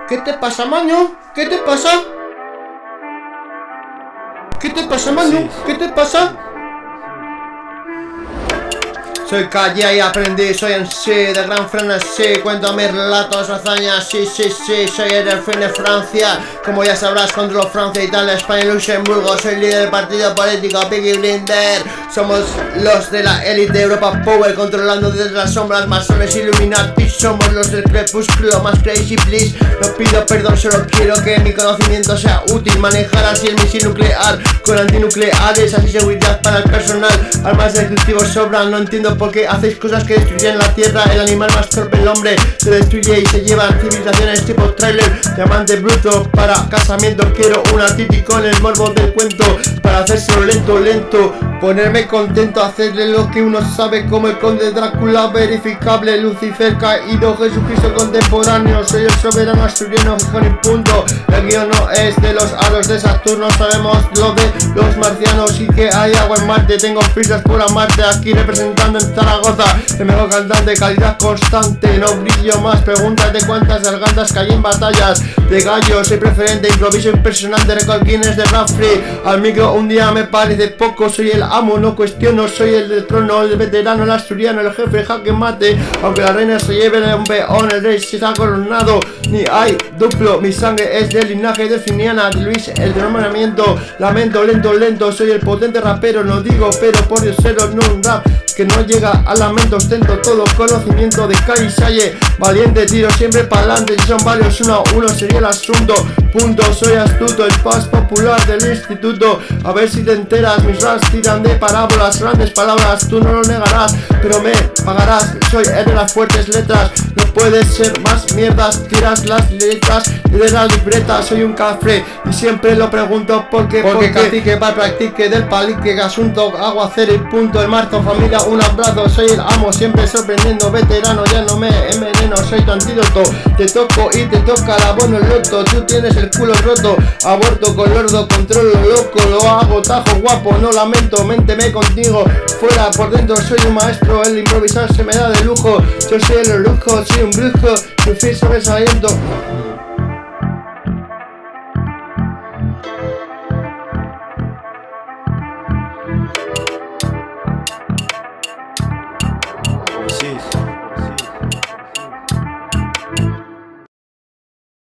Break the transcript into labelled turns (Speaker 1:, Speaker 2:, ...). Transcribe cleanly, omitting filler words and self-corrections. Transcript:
Speaker 1: ¿Qué te pasa, Manu? ¿Qué te pasa? ¿Qué te pasa, Manu? ¿Qué te pasa? Soy calle y aprendí, soy en sí, de gran frenesí. Cuento mis relatos, hazañas, sí, soy el delfín de Francia. Como ya sabrás, controlo Francia, Italia, España y Luxemburgo. Soy líder del partido político Peaky Blinders. Somos los de la élite Europa Power, controlando desde las sombras, masones Illuminati. Somos los del crepúsculo más crazy, please. No pido perdón, solo quiero que mi conocimiento sea útil. Manejar así el misil nuclear con antinucleares, así seguridad para el personal. Armas de cultivo sobran, no entiendo por qué hacéis cosas que destruyen la tierra. El animal más torpe, el hombre, se destruye y se llevan civilizaciones tipo trailer. Diamante bruto para casamiento. Quiero una titi con el morbo del cuento, para hacérselo lento, ponerme contento, hacerle lo que uno sabe, como el conde Drácula verificable, Lucifer caído, Jesucristo contemporáneo. Soy el soberano asturiano, Gijón y punto. El guión no es de los aros de Saturno, sabemos lo de los marcianos y que hay agua en Marte. Tengo prisas por amarte, aquí representando en Zaragoza, el mejor cantante, calidad constante, no brillo más. Pregúntate cuántas gargantas caí en batallas de gallos. Soy preferente, improviso impresionante, récord Guinness de rap free. Al micro un día me parece poco, soy el amo, no cuestiono, soy el del trono, el veterano, el asturiano, el jefe, jaque mate. Aunque la reina se lleve un peón, el rey se ha coronado, ni hay duplo. Mi sangre es del linaje de Finiana, de Luis el denominamiento. Lamento, lento, soy el potente rapero, no digo pero por diosero, no un rap que no llega al lamento. Ostento todo conocimiento de Kai Salle, valiente, tiro siempre para adelante. Si son varios, 1 a 1 sería el asunto. Punto, soy astuto, el paz popular del instituto. A ver si te enteras, mis raps tiran de parábolas, grandes palabras, tú no lo negarás, pero me pagarás. Soy el de las fuertes letras, no puedes ser más mierdas. Tiras las letras de la libreta, soy un cafre y siempre lo pregunto porque cacique para practique del palique, asunto, aguacero y punto. El marzo, familia, un abrazo, soy el amo, siempre sorprendiendo, veterano, ya no me enveneno, soy tu antídoto. Te toco y te toca la bono loto, tú tienes el culo roto, aborto con lordo, controlo loco, lo hago tajo guapo, no lamento, ménteme contigo, fuera por dentro, soy un maestro, el improvisar se me da de lujo, yo soy el lujo, soy un brujo, sufrir sobresaliento.